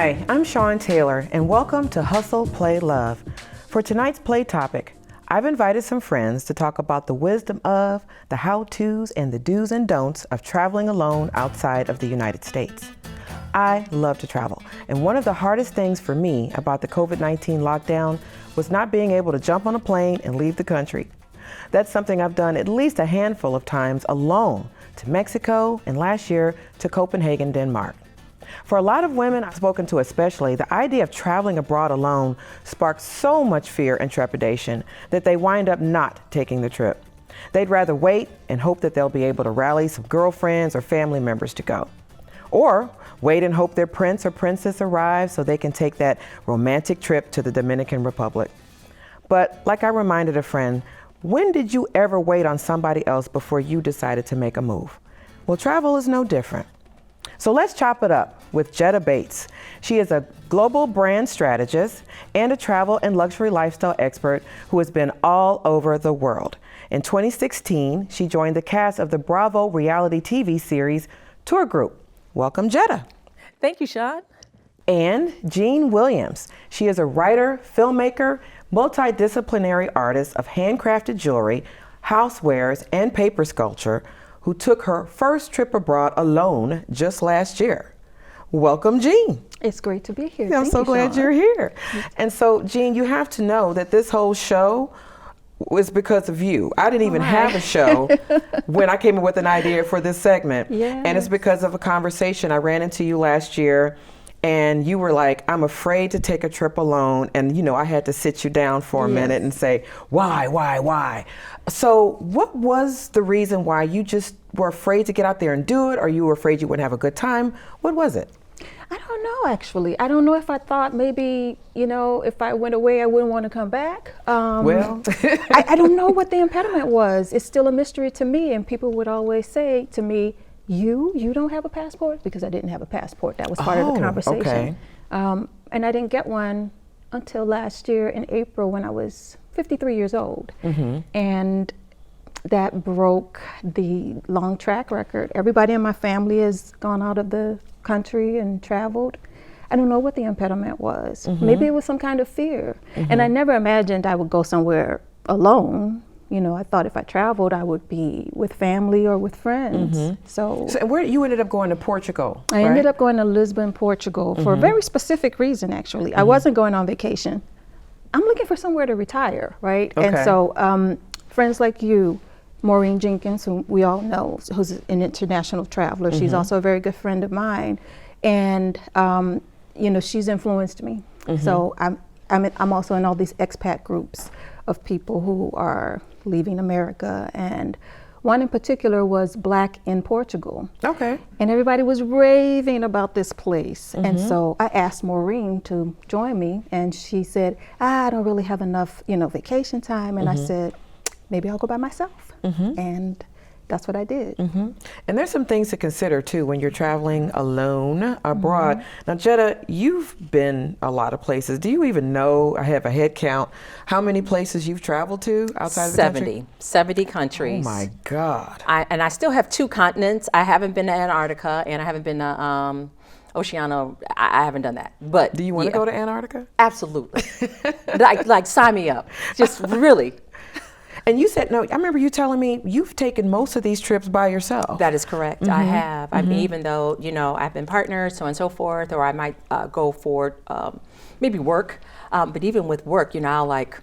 Hi, I'm Shawn Taylor, and welcome to Hustle, Play, Love. For tonight's play topic, I've invited some friends to talk about the wisdom of, the how-tos, and the do's and don'ts of traveling alone outside of the United States. I love to travel, and one of the hardest things for me about the COVID-19 lockdown was not being able to jump on a plane and leave the country. That's something I've done at least a handful of times alone, to Mexico, and last year to Copenhagen, Denmark. For a lot of women I've spoken to especially, the idea of traveling abroad alone sparks so much fear and trepidation that they wind up not taking the trip. They'd rather wait and hope that they'll be able to rally some girlfriends or family members to go. Or wait and hope their prince or princess arrives so they can take that romantic trip to the Dominican Republic. But like I reminded a friend, when did you ever wait on somebody else before you decided to make a move? Well, travel is no different. So let's chop it up with Jetta Bates. She is a global brand strategist and a travel and luxury lifestyle expert who has been all over the world. In 2016, she joined the cast of the Bravo reality TV series Tour Group. Welcome, Jetta. Thank you, Shawn. And Jean Williams. She is a writer, filmmaker, multidisciplinary artist of handcrafted jewelry, housewares, and paper sculpture, who took her first trip abroad alone just last year. Welcome, Jean. It's great to be here. I'm so glad you're here. And so, Jean, you have to know that this whole show was because of you. I didn't even have a show when I came up with an idea for this segment. Yes. And it's because of a conversation. I ran into you last year, and you were like, I'm afraid to take a trip alone. And, you know, I had to sit you down for a minute and say, why? So what was the reason why you just were afraid to get out there and do it? Or you were afraid you wouldn't have a good time? What was it? I don't know, actually. I don't know if I thought maybe, you know, if I went away, I wouldn't want to come back. Well, I don't know what the impediment was. It's still a mystery to me. And people would always say to me, you don't have a passport? Because I didn't have a passport. That was part of the conversation. Okay. And I didn't get one until last year in April when I was 53 years old. And that broke the long track record. Everybody in my family has gone out of the country and traveled. I don't know what the impediment was. Maybe it was some kind of fear. And I never imagined I would go somewhere alone. You know, I thought if I traveled, I would be with family or with friends. So where you ended up going to Portugal? I ended up going to Lisbon, Portugal for a very specific reason, actually. I wasn't going on vacation. I'm looking for somewhere to retire, right? Okay. And so friends like you, Maureen Jenkins, who we all know, who's an international traveler, she's also a very good friend of mine. And, you know, she's influenced me. So I'm also in all these expat groups of people who are leaving America, and one in particular was Black in Portugal. Okay. And everybody was raving about this place. And so I asked Maureen to join me, and she said, I don't really have enough, you know, vacation time. And I said, maybe I'll go by myself. And that's what I did. And there's some things to consider too when you're traveling alone abroad. Now, Jetta, you've been a lot of places. Do you even know, I have a head count, how many places you've traveled to outside of the country? 70 countries. Oh my God. And I still have 2 continents. I haven't been to Antarctica, and I haven't been to Oceania. I haven't done that. But Do you want to go to Antarctica? Absolutely. like sign me up. Just really. And you said, no, I remember you telling me you've taken most of these trips by yourself. That is correct. I have. I mean, even though, you know, I've been partners, so on and so forth, or I might go for maybe work. But even with work, you know, I'll like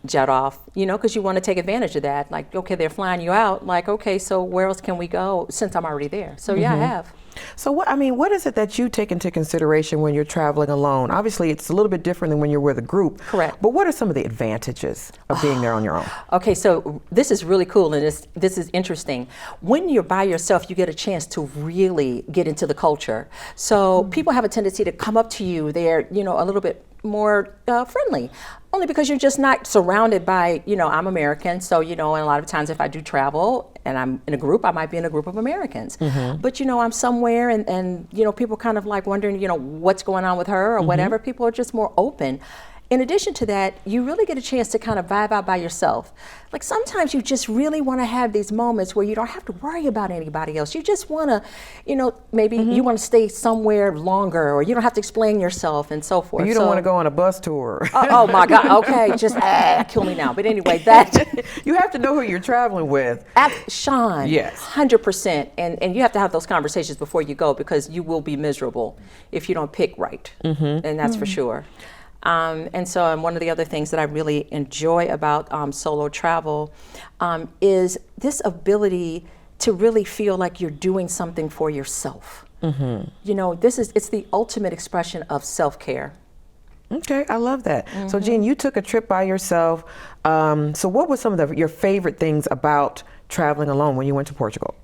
jet off, you know, because you want to take advantage of that. Like, okay, they're flying you out. Like, okay, so where else can we go since I'm already there? So yeah, I have. So what is it that you take into consideration when you're traveling alone? Obviously, it's a little bit different than when you're with a group. Correct. But what are some of the advantages of being there on your own? Okay, so this is really cool, and this is interesting. When you're by yourself, you get a chance to really get into the culture. So people have a tendency to come up to you. They're, you know, a little bit more friendly, only because you're just not surrounded by, you know, I'm American, so, you know, and a lot of times if I do travel and I'm in a group, I might be in a group of Americans. But, you know, I'm somewhere and, you know, people kind of like wondering, you know, what's going on with her or whatever. People are just more open. in addition to that, you really get a chance to kind of vibe out by yourself. Like sometimes you just really want to have these moments where you don't have to worry about anybody else. You just want to, you know, maybe you want to stay somewhere longer, or you don't have to explain yourself and so forth. You don't want to go on a bus tour. Oh my God, okay, just kill me now. But anyway, that. You have to know who you're traveling with. Shawn, yes. 100%. And you have to have those conversations before you go, because you will be miserable if you don't pick right. And that's for sure. And so one of the other things that I really enjoy about solo travel is this ability to really feel like you're doing something for yourself. You know, it's the ultimate expression of self-care. Okay, I love that. So Jean, you took a trip by yourself. So what were some of your favorite things about traveling alone when you went to Portugal?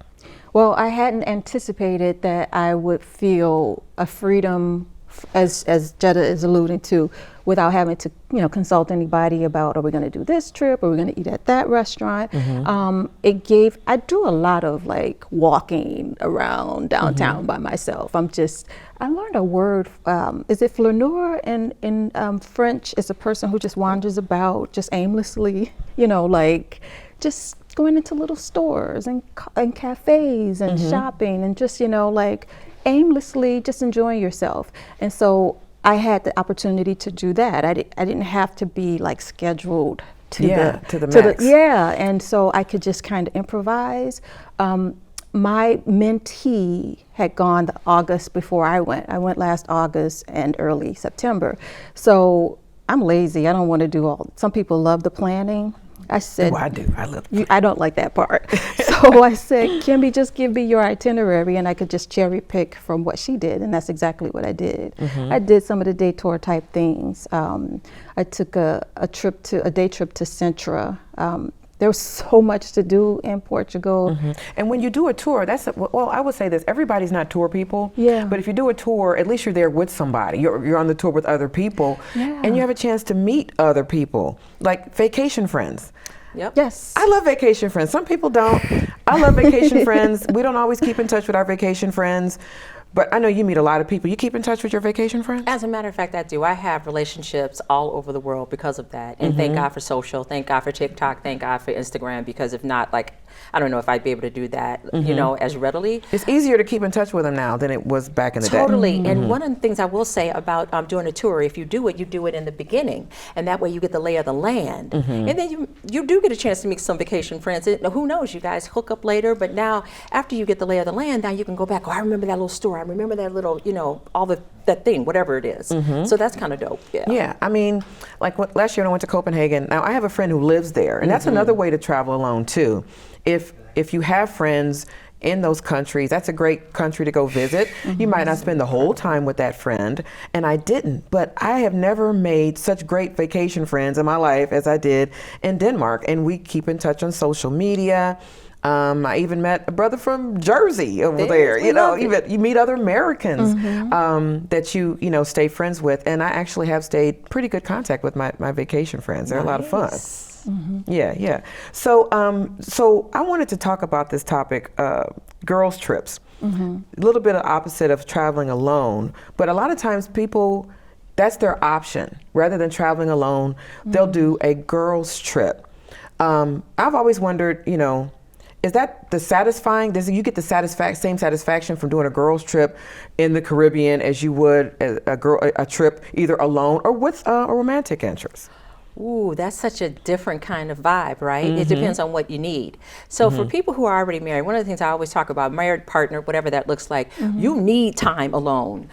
Well, I hadn't anticipated that I would feel a freedom, as Jetta is alluding to, without having to, you know, consult anybody about, are we going to do this trip? Are we going to eat at that restaurant? I do a lot of like walking around downtown by myself. I learned a word, is it flaneur in French? It's a person who just wanders about just aimlessly, you know, like just going into little stores and cafes and shopping and just, you know, like aimlessly just enjoying yourself. And so I had the opportunity to do that. I didn't have to be like scheduled to the max. And so I could just kind of improvise. My mentee had gone the August before I went. I went last August and early September. So I'm lazy. I don't want to do some people love the planning. I said, I do. I love it. I don't like that part. So I said, Kimby, just give me your itinerary and I could just cherry pick from what she did. And that's exactly what I did. I did some of the day tour type things. I took a day trip to Sintra. There was so much to do in Portugal. And when you do a tour, I would say this, everybody's not tour people. But if you do a tour, at least you're there with somebody. You're on the tour with other people. And you have a chance to meet other people, like vacation friends. Yes. I love vacation friends. Some people don't. I love vacation friends. We don't always keep in touch with our vacation friends. But I know you meet a lot of people. You keep in touch with your vacation friends? As a matter of fact, I do. I have relationships all over the world because of that. And thank God for social, thank God for TikTok, thank God for Instagram, because if not, like, I don't know if I'd be able to do that, you know, as readily. It's easier to keep in touch with them now than it was back in the day. Totally. And one of the things I will say about doing a tour, if you do it in the beginning, and that way you get the lay of the land. And then you do get a chance to meet some vacation friends. And who knows, you guys hook up later, but now after you get the lay of the land, now you can go back, I remember that little store, I remember that little, you know, that thing, whatever it is. So that's kind of dope. Yeah, I mean, like last year when I went to Copenhagen, now I have a friend who lives there, and that's another way to travel alone too. If you have friends in those countries, that's a great country to go visit. You might not spend the whole time with that friend, and I didn't, but I have never made such great vacation friends in my life as I did in Denmark, and we keep in touch on social media. I even met a brother from Jersey over there. You know, you meet other Americans that you know stay friends with, and I actually have stayed pretty good contact with my vacation friends. They're a lot of fun. Yeah. So I wanted to talk about this topic, girls' trips. A little bit of opposite of traveling alone, but a lot of times people, that's their option. Rather than traveling alone, they'll do a girls' trip. I've always wondered, you know, is that the satisfying? You get the same satisfaction from doing a girls' trip in the Caribbean as you would a trip either alone or with a romantic interest? Ooh, that's such a different kind of vibe, right? It depends on what you need. So for people who are already married, one of the things I always talk about, married partner, whatever that looks like, you need time alone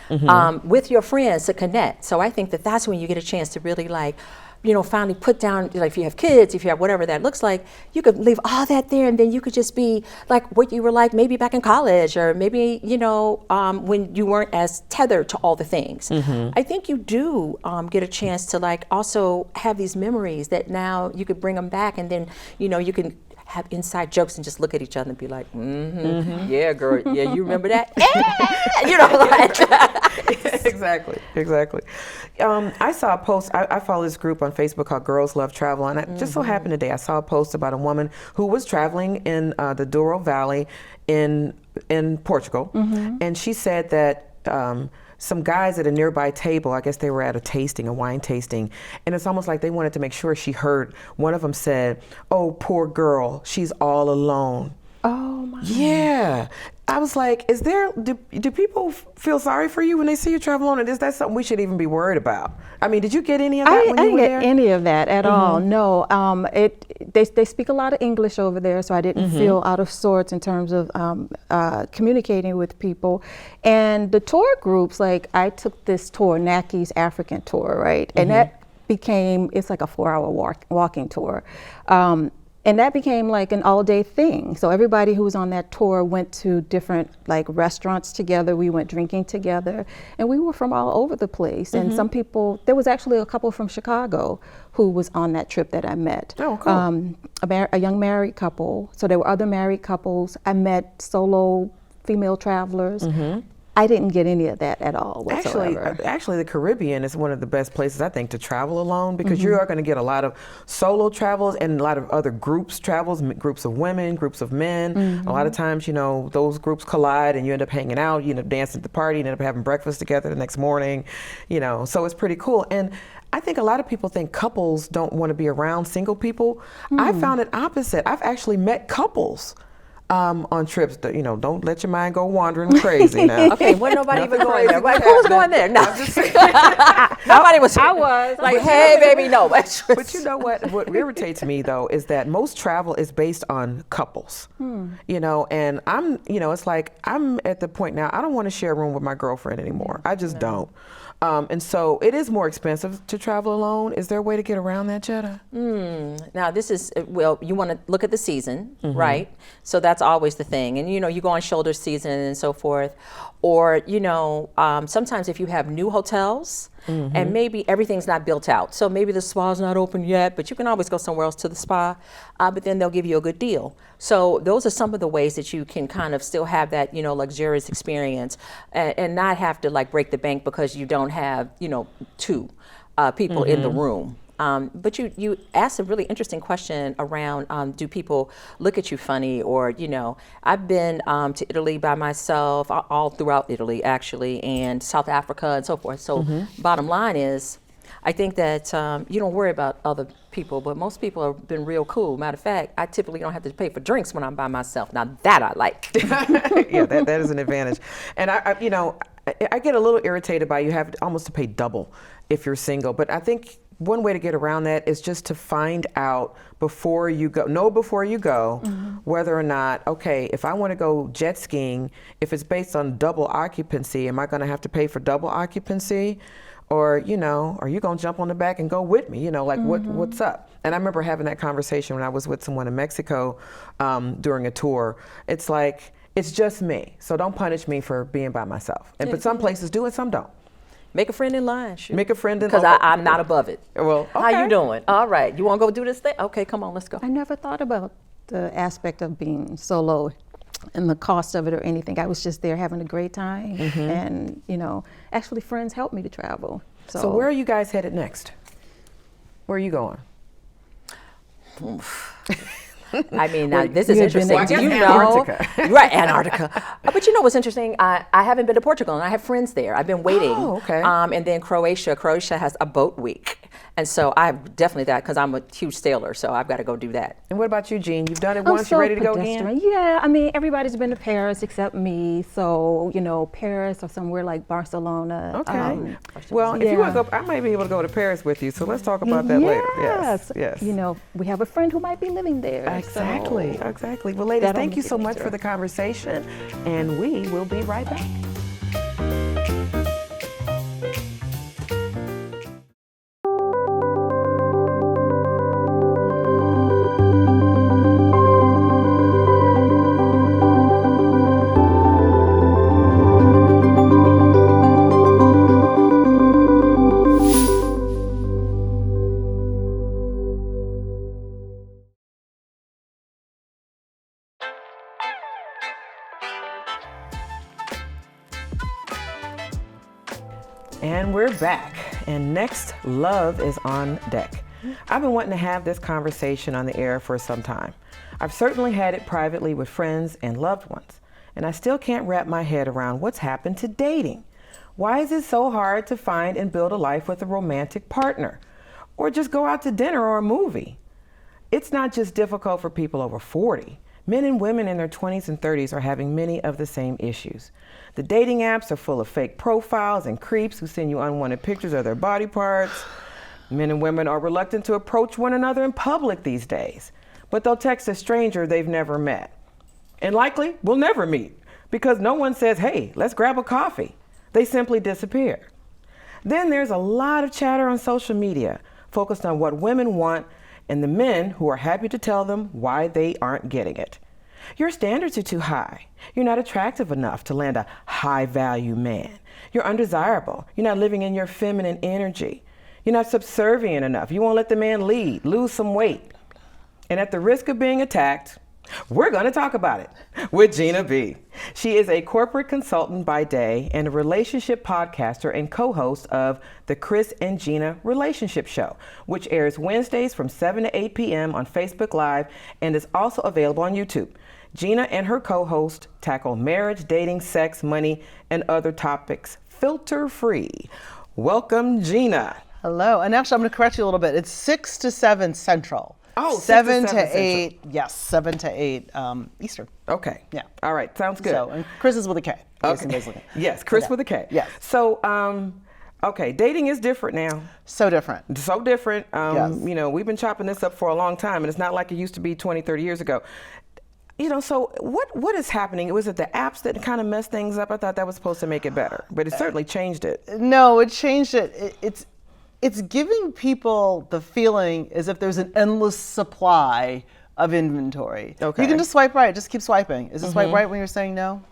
with your friends to connect. So I think that's when you get a chance to really like, you know, finally put down, like if you have kids, if you have whatever that looks like, you could leave all that there and then you could just be like what you were like maybe back in college or maybe, you know, when you weren't as tethered to all the things. I think you do get a chance to like also have these memories that now you could bring them back and then, you know, you can have inside jokes and just look at each other and be like, yeah, girl, yeah, you remember that? You know, like Exactly. I saw a post, I follow this group on Facebook called Girls Love Travel, and it just so happened today I saw a post about a woman who was traveling in the Douro Valley in Portugal, and she said that some guys at a nearby table, I guess they were at a wine tasting, and it's almost like they wanted to make sure she heard. One of them said, "Oh, poor girl, she's all alone." Oh my. Yeah. I was like, do people feel sorry for you when they see you travel alone? And is that something we should even be worried about? I mean, did you get any of that when you were there? I didn't get any of that at all. No. They speak a lot of English over there, so I didn't feel out of sorts in terms of communicating with people. And the tour groups, like I took this tour, Naki's African tour, right? And that it's like a 4-hour walking tour. And that became like an all-day thing. So everybody who was on that tour went to different like restaurants together. We went drinking together, and we were from all over the place. And some people, there was actually a couple from Chicago who was on that trip that I met. Oh, cool. A young married couple. So there were other married couples. I met solo female travelers. I didn't get any of that at all whatsoever. Actually, the Caribbean is one of the best places, I think, to travel alone, because you are going to get a lot of solo travels and a lot of other groups travels, groups of women, groups of men. A lot of times, you know, those groups collide and you end up hanging out, you end up dancing at the party, you end up having breakfast together the next morning, you know, so it's pretty cool. And I think a lot of people think couples don't want to be around single people. I found it opposite. I've actually met couples on trips that, you know, don't let your mind go wandering crazy now. Okay, wasn't nobody even going there. Like, who's going there? No. Nobody was. I was. Like, hey, baby, no. But you know what irritates me, though, is that most travel is based on couples. You know, and it's like, I'm at the point now, I don't want to share a room with my girlfriend anymore. I just don't. And so it is more expensive to travel alone. Is there a way to get around that, Jetta? Now this is, well, you want to look at the season, right? So that's always the thing. And you know, you go on shoulder season and so forth. Or, you know, sometimes if you have new hotels and maybe everything's not built out. So maybe the spa's not open yet, but you can always go somewhere else to the spa, but then they'll give you a good deal. So those are some of the ways that you can kind of still have that, you know, luxurious experience and not have to like break the bank because you don't have, you know, two people in the room. But you asked a really interesting question around, do people look at you funny, or, you know, I've been to Italy by myself, all throughout Italy actually, and South Africa and so forth. So bottom line is, I think that you don't worry about other people, but most people have been real cool. Matter of fact, I typically don't have to pay for drinks when I'm by myself. Now that I like. Yeah, that is an advantage. And I get a little irritated by you have almost to pay double if you're single, but I think one way to get around that is just to find out before you go, whether or not, okay, if I want to go jet skiing, if it's based on double occupancy, am I going to have to pay for double occupancy? Or, you know, are you going to jump on the back and go with me? You know, like what's up? And I remember having that conversation when I was with someone in Mexico during a tour. It's like, it's just me. So don't punish me for being by myself. But some places do and some don't. Make a friend in line. Shoot. Make a friend in line. Because I'm not above it. Well, okay. How you doing? All right. You want to go do this thing? Okay, come on, let's go. I never thought about the aspect of being solo and the cost of it or anything. I was just there having a great time. And, you know, actually friends helped me to travel. So where are you guys headed next? Where are you going? I mean, this is interesting. Do you know? Antarctica. Right, Antarctica. But you know what's interesting? I haven't been to Portugal, and I have friends there. I've been waiting. Oh, okay. And then Croatia. Croatia has a boat week. And so I have definitely that, because I'm a huge sailor, so I've got to go do that. And what about you, Jean? You've done it once, you ready to go again? Yeah, I mean, everybody's been to Paris except me. So, you know, Paris or somewhere like Barcelona. Okay. Well, if you want to go, I might be able to go to Paris with you, so let's talk about that later. Yes. You know, we have a friend who might be living there. Exactly. Well, ladies, thank you so much for the conversation, and we will be right back. And we're back, and next, love is on deck. I've been wanting to have this conversation on the air for some time. I've certainly had it privately with friends and loved ones, and I still can't wrap my head around what's happened to dating. Why is it so hard to find and build a life with a romantic partner? Or just go out to dinner or a movie? It's not just difficult for people over 40. Men and women in their 20s and 30s are having many of the same issues. The dating apps are full of fake profiles and creeps who send you unwanted pictures of their body parts. Men and women are reluctant to approach one another in public these days, but they'll text a stranger they've never met. And likely will never meet, because no one says, hey, let's grab a coffee. They simply disappear. Then there's a lot of chatter on social media focused on what women want and the men who are happy to tell them why they aren't getting it. Your standards are too high. You're not attractive enough to land a high-value man. You're undesirable. You're not living in your feminine energy. You're not subservient enough. You won't let the man lead, lose some weight. And at the risk of being attacked, we're going to talk about it with Gina B. She is a corporate consultant by day and a relationship podcaster and co-host of the Chris and Gina Relationship Show, which airs Wednesdays from 7 to 8 p.m. on Facebook Live and is also available on YouTube. Gina and her co-host tackle marriage, dating, sex, money, and other topics filter-free. Welcome, Gina. Hello. And actually, I'm going to correct you a little bit. It's 6 to 7 Central. Oh, 7 6 to to 7 8. Central. Yes, 7 to 8 Eastern. Okay. Yeah. All right. Sounds good. So, and Chris is with a K. Okay. Yes, Chris with a K. Yes. So, okay, dating is different now. So different. So different. Yes. You know, we've been chopping this up for a long time, and it's not like it used to be 20, 30 years ago. You know, so what is happening? Was it the apps that kind of messed things up? I thought that was supposed to make it better, but it certainly changed it. No, it changed it. It's giving people the feeling as if there's an endless supply of inventory. Okay. You can just swipe right. Just keep swiping. Is it swipe right when you're saying no?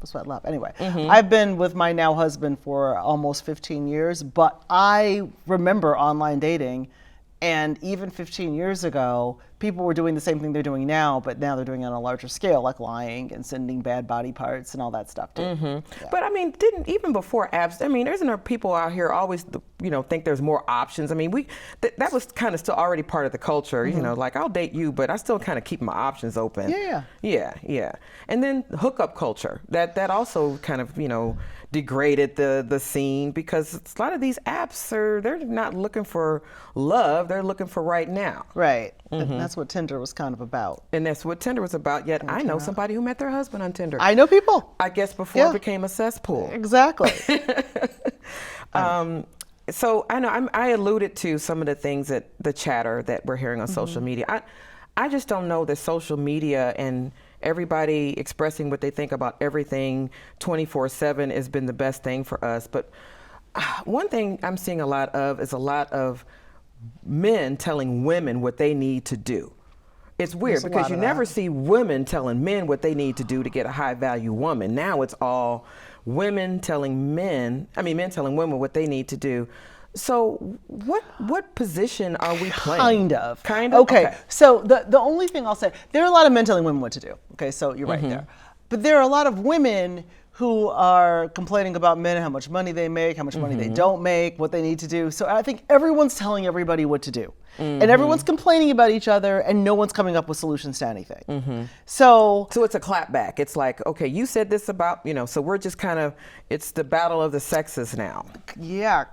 Swipe left. Anyway, I've been with my now husband for almost 15 years, but I remember online dating. And even 15 years ago, people were doing the same thing they're doing now, but now they're doing it on a larger scale, like lying and sending bad body parts and all that stuff too. Yeah. But I mean, even before apps, I mean, isn't there people out here always, think there's more options? I mean, that was kind of still already part of the culture, like I'll date you, but I still kind of keep my options open. Yeah. And then hookup culture, that also kind of, degraded the scene, because a lot of these apps they're not looking for love, they're looking for right now. Right. And that's what Tinder was kind of about. And that's what Tinder was about. Yet I know somebody who met their husband on Tinder. I know people. I guess before it became a cesspool. Exactly. So I know I alluded to some of the things that the chatter that we're hearing on social media. I just don't know that social media and everybody expressing what they think about everything 24/7 has been the best thing for us. But one thing I'm seeing a lot of is a lot of men telling women what they need to do. It's weird because you never see women telling men what they need to do to get a high value woman. Now it's all men telling women what they need to do. So what position are we playing? Kind of? Okay. So the only thing I'll say, there are a lot of men telling women what to do. Okay, so you're right there. But there are a lot of women who are complaining about men, how much money they make, how much money they don't make, what they need to do. So I think everyone's telling everybody what to do. And everyone's complaining about each other, and no one's coming up with solutions to anything. So it's a clapback. It's like, okay, you said this about, so we're just kind of, it's the battle of the sexes now. Yeah.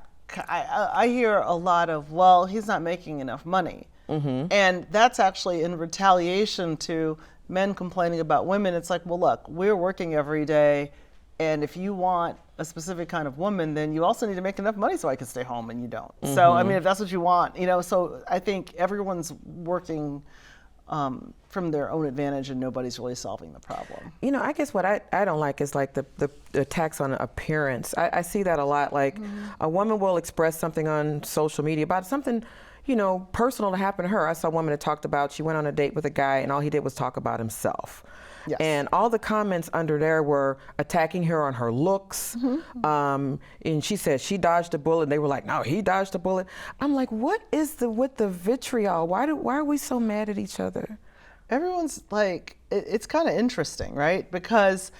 I hear a lot of, well, he's not making enough money. And that's actually in retaliation to men complaining about women. It's like, well, look, we're working every day, and if you want a specific kind of woman, then you also need to make enough money so I can stay home, and you don't. So, I mean, if that's what you want, so I think everyone's working from their own advantage, and nobody's really solving the problem. I guess what I don't like is like the attacks on appearance. I see that a lot. Like a woman will express something on social media about something, personal to happen to her. I saw a woman that talked about, she went on a date with a guy and all he did was talk about himself. Yes. And all the comments under there were attacking her on her looks. And she said she dodged a bullet. And they were like, no, he dodged a bullet. I'm like, what is with the vitriol? Why are we so mad at each other? Everyone's like, it's kind of interesting, right? Because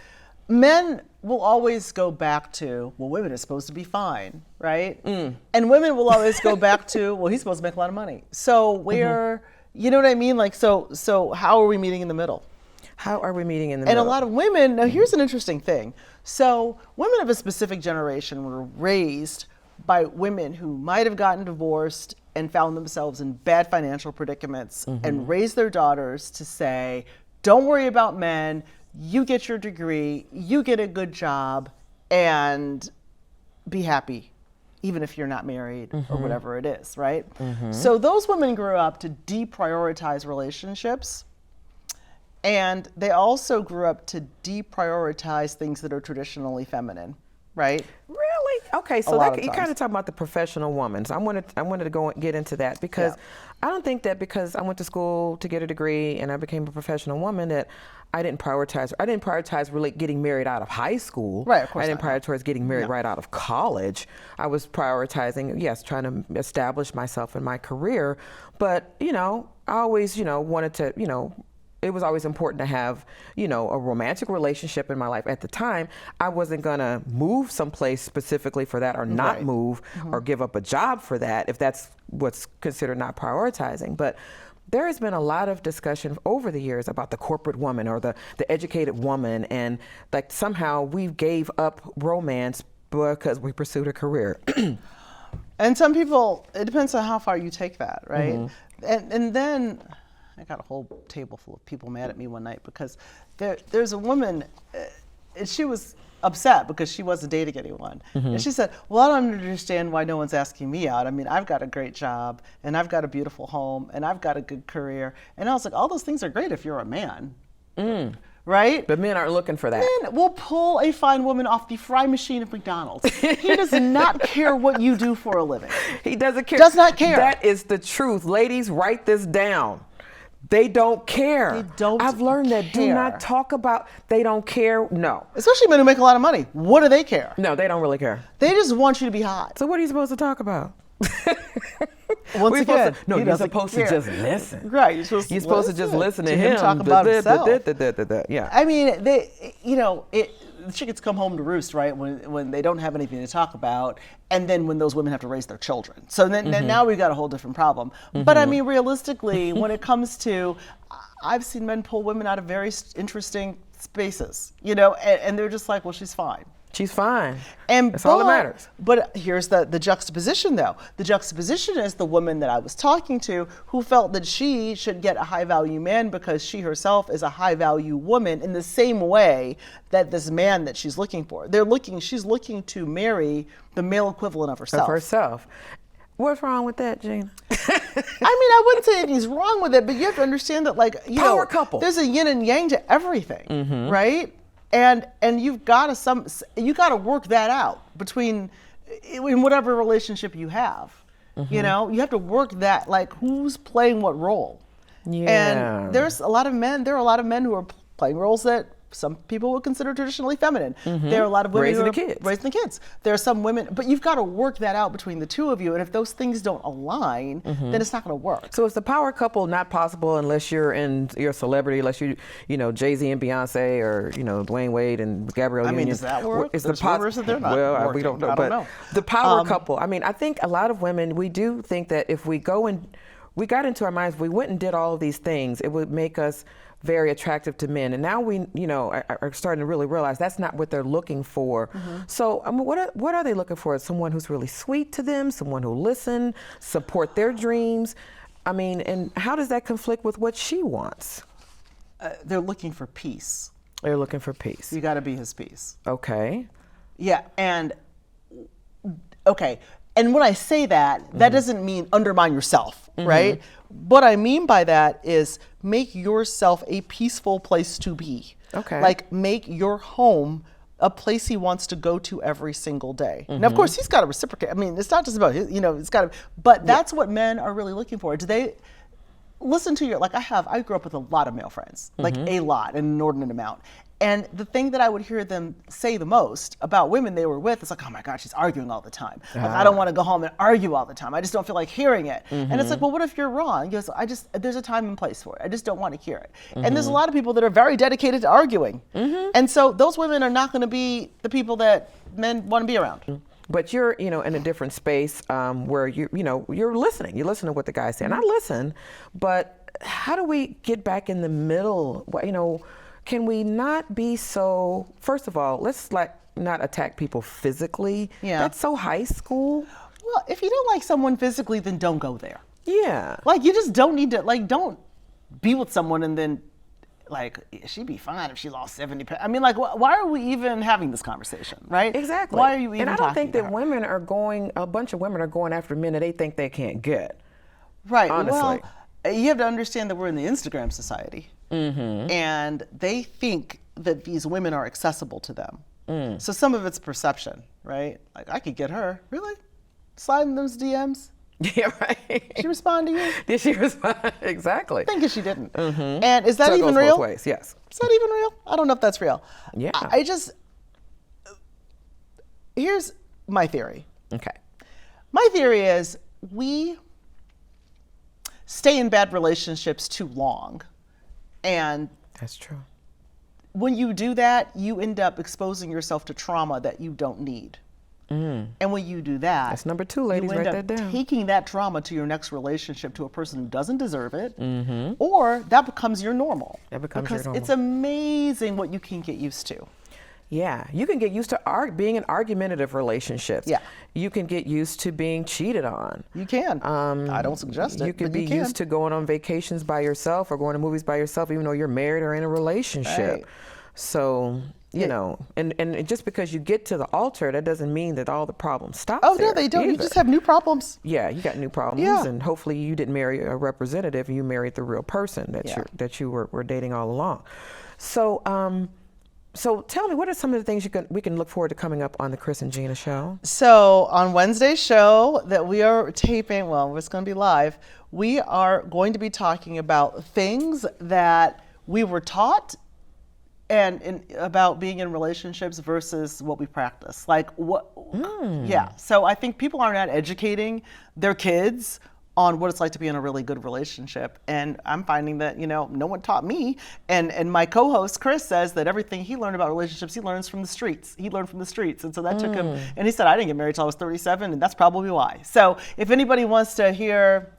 men will always go back to, well, women are supposed to be fine, right? And women will always go back to, well, he's supposed to make a lot of money. So you know what I mean? Like, so how are we meeting in the middle? How are we meeting in the And middle? a lot of women, now here's an interesting thing. So women of a specific generation were raised by women who might have gotten divorced and found themselves in bad financial predicaments and raised their daughters to say, don't worry about men, you get your degree, you get a good job, and be happy, even if you're not married or whatever it is, right? So those women grew up to deprioritize relationships, and they also grew up to deprioritize things that are traditionally feminine, right? Really? Okay, so lot of you times. kind of talk about the professional woman. So I wanted to go and get into that because Yeah. I don't think that because I went to school to get a degree and I became a professional woman that I didn't prioritize really getting married out of high school. Right, of course I didn't not. prioritize getting married right out of college. I was prioritizing, yes, trying to establish myself in my career. But, I always, wanted to, it was always important to have, a romantic relationship in my life. At the time, I wasn't gonna move someplace specifically for that or not Right. move or give up a job for that if that's what's considered not prioritizing. But there has been a lot of discussion over the years about the corporate woman or the educated woman, and like somehow we gave up romance because we pursued a career. And some people, it depends on how far you take that, right? And then I got a whole table full of people mad at me one night because there's a woman, and she was upset because she wasn't dating anyone. And she said, well, I don't understand why no one's asking me out. I mean, I've got a great job, and I've got a beautiful home, and I've got a good career. And I was like, all those things are great if you're a man, right? But men aren't looking for that. Men will pull a fine woman off the fry machine of McDonald's. He does not care what you do for a living. He doesn't care. Does not care. That is the truth. Ladies, write this down. They don't care. They don't I've learned that. Do care. not talk about, they don't care. No. Especially men who make a lot of money. What do they care? No, they don't really care. They just want you to be hot. So what are you supposed to talk about? Once We're again, supposed to, no, he you're doesn't supposed care. to just listen. Right. You're supposed to just listen to him. talk about himself. Yeah. I mean, the chickens come home to roost, right? When they don't have anything to talk about, and then when those women have to raise their children. So then now we've got a whole different problem. But I mean, realistically, when it comes to, I've seen men pull women out of very interesting spaces, and they're just like, well, she's fine. She's fine. And That's all that matters. But here's the juxtaposition, though. The juxtaposition is the woman that I was talking to who felt that she should get a high-value man because she herself is a high-value woman in the same way that this man that she's looking for. She's looking to marry the male equivalent of herself. Of herself. What's wrong with that, Gina? I mean, I wouldn't say anything's wrong with it, but you have to understand that, Power couple. There's a yin and yang to everything, right? And you've got to work that out between in whatever relationship you have. You have to work that, like, who's playing what role. Yeah. And there are a lot of men who are playing roles that some people would consider traditionally feminine. There are a lot of women Raising who the are kids. raising the kids. There are some women, but you've got to work that out between the two of you. And if those things don't align, then it's not going to work. So is the power couple not possible unless you're a celebrity, unless Jay-Z and Beyonce, or Dwayne Wade and Gabrielle Union? I mean, does that work? Is There's rumors that they're not Well, we working. don't know. I But don't know. the power couple. I mean, I think a lot of women, we do think that if we got into our minds, we went and did all of these things, it would make us very attractive to men. And now we, are starting to really realize that's not what they're looking for. So, I mean, what are they looking for? Someone who's really sweet to them, someone who listen, support their dreams. I mean, and how does that conflict with what she wants? They're looking for peace. They're looking for peace. You got to be his peace. Okay. Yeah, and okay. And when I say that, that doesn't mean undermine yourself, right? What I mean by that is make yourself a peaceful place to be. Okay. Like, make your home a place he wants to go to every single day. Now, of course, he's got to reciprocate. I mean, it's not just about his, it's got to, but that's what men are really looking for. Do they listen to your, I grew up with a lot of male friends, like a lot, an inordinate amount. And the thing that I would hear them say the most about women they were with is like, oh my God, she's arguing all the time. Like, I don't want to go home and argue all the time. I just don't feel like hearing it. And it's like, well, what if you're wrong? He goes, there's a time and place for it. I just don't want to hear it. And there's a lot of people that are very dedicated to arguing. And so those women are not going to be the people that men want to be around. But you're, in a different space where you're listening. You listen to what the guy's saying. I listen, but how do we get back in the middle? can we not be so, first of all, let's not attack people physically. Yeah. That's so high school. Well, if you don't like someone physically, then don't go there. Yeah. Like, you just don't need to, like, don't be with someone and then, like, she'd be fine if she lost 70 pounds. I mean, like, why are we even having this conversation, right? Exactly. Why are you even And I don't think talking that to her? women are going, a bunch of women are going after men that they think they can't get. Right. Honestly. Well, you have to understand that we're in the Instagram society. And they think that these women are accessible to them. So some of it's perception, right? Like, I could get her. Really? Slide in those DMs? Yeah, right. She respond to you? Did she respond? Exactly. Thinking she didn't. And is that So it even goes real? both ways, yes. Is that even real? I don't know if that's real. Yeah. I just, here's my theory. Okay. My theory is we stay in bad relationships too long. And That's true. when you do that, you end up exposing yourself to trauma that you don't need. And when you do that, That's number 2, ladies. you end Write up that down. taking that trauma to your next relationship to a person who doesn't deserve it, or that becomes your normal. That becomes your because normal. it's amazing what you can get used to. Yeah, you can get used to being in argumentative relationships. Yeah. You can get used to being cheated on. You can. I don't suggest it. You could but be you can. used to going on vacations by yourself or going to movies by yourself, even though you're married or in a relationship. Right. So, you know, and just because you get to the altar, that doesn't mean that all the problems stop. Oh, there no, they don't. You either. just have new problems. Yeah, you got new problems, Yeah. and hopefully you didn't marry a representative. You married the real person that you were dating all along. So, so tell me, what are some of the things we can look forward to coming up on the Chris and Gina show? So on Wednesday's show that we are taping, well, it's going to be live, we are going to be talking about things that we were taught and about being in relationships versus what we practice. Like what, yeah. So I think people are not educating their kids on what it's like to be in a really good relationship. And I'm finding that, no one taught me. And my co-host, Chris, says that everything he learned about relationships, he learns from the streets. He learned from the streets. And so that took him, and he said, I didn't get married till I was 37, and that's probably why. So if anybody wants to hear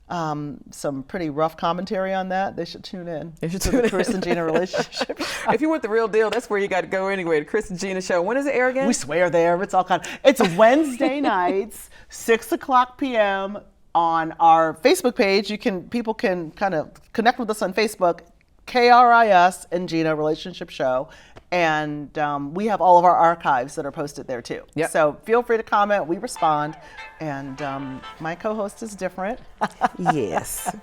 some pretty rough commentary on that, they should tune in. They should to tune the in. Chris and Gina relationship. If you want the real deal, that's where you got to go anyway. The Chris and Gina show. When does it air again? We swear there. It's all kind of, it's Wednesday nights, 6:00 p.m. on our Facebook page. People can kind of connect with us on Facebook, KRIS and Gina Relationship Show. And we have all of our archives that are posted there too. Yep. So feel free to comment. We respond. And my co-host is different. Yes.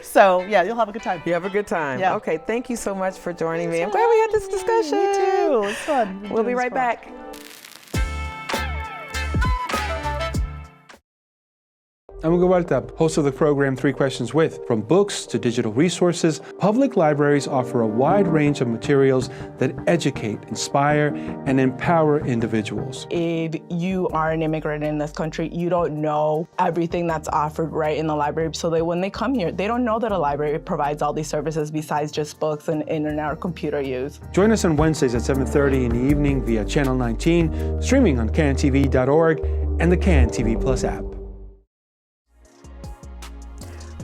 So yeah, you'll have a good time. You have a good time. Yeah. Okay, thank you so much for joining me. I'm glad we had this discussion. Me too. It's fun. We'll be right back. I'm Ugo Waltab, host of the program 3 Questions With. From books to digital resources, public libraries offer a wide range of materials that educate, inspire, and empower individuals. If you are an immigrant in this country, you don't know everything that's offered right in the library. So when they come here, they don't know that a library provides all these services besides just books and internet or computer use. Join us on Wednesdays at 7:30 in the evening via Channel 19, streaming on cantv.org and the Can TV Plus app.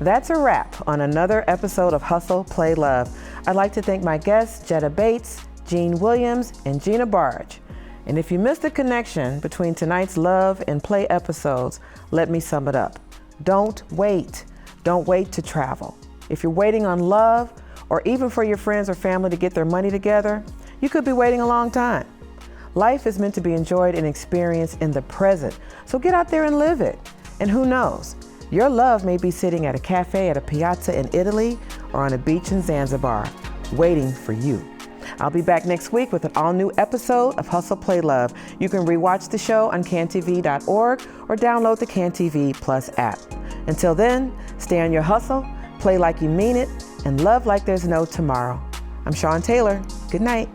That's a wrap on another episode of Hustle, Play, Love. I'd like to thank my guests, Jetta Bates, Jean Williams, and Gina Barge. And if you missed the connection between tonight's love and play episodes, let me sum it up. Don't wait. Don't wait to travel. If you're waiting on love, or even for your friends or family to get their money together, you could be waiting a long time. Life is meant to be enjoyed and experienced in the present, so get out there and live it. And who knows? Your love may be sitting at a cafe at a piazza in Italy or on a beach in Zanzibar, waiting for you. I'll be back next week with an all-new episode of Hustle, Play, Love. You can rewatch the show on cantv.org or download the Can TV Plus app. Until then, stay on your hustle, play like you mean it, and love like there's no tomorrow. I'm Shawn Taylor. Good night.